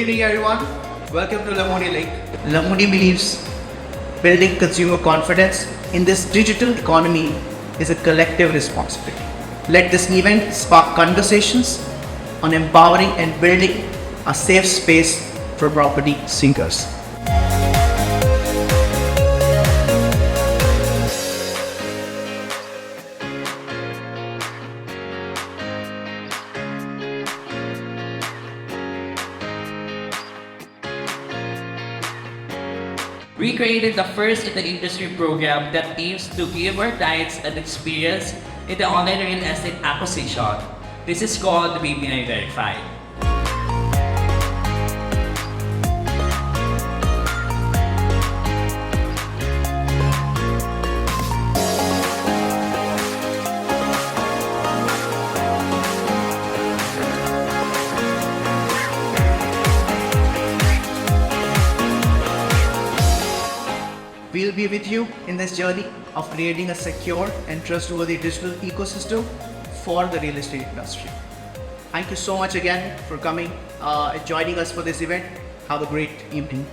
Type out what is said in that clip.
evening, everyone. Welcome to Lamudi Link. Lamudi believes building consumer confidence in this digital economy is a collective responsibility. Let this event spark conversations on empowering and building a safe space for property seekers. We created the first in the industry program that aims to give our clients an experience in the online real estate acquisition. This is called the BPI Verified. We'll be with you in this journey of creating a secure and trustworthy digital ecosystem for the real estate industry. Thank you so much again for coming and joining us for this event. Have a great evening.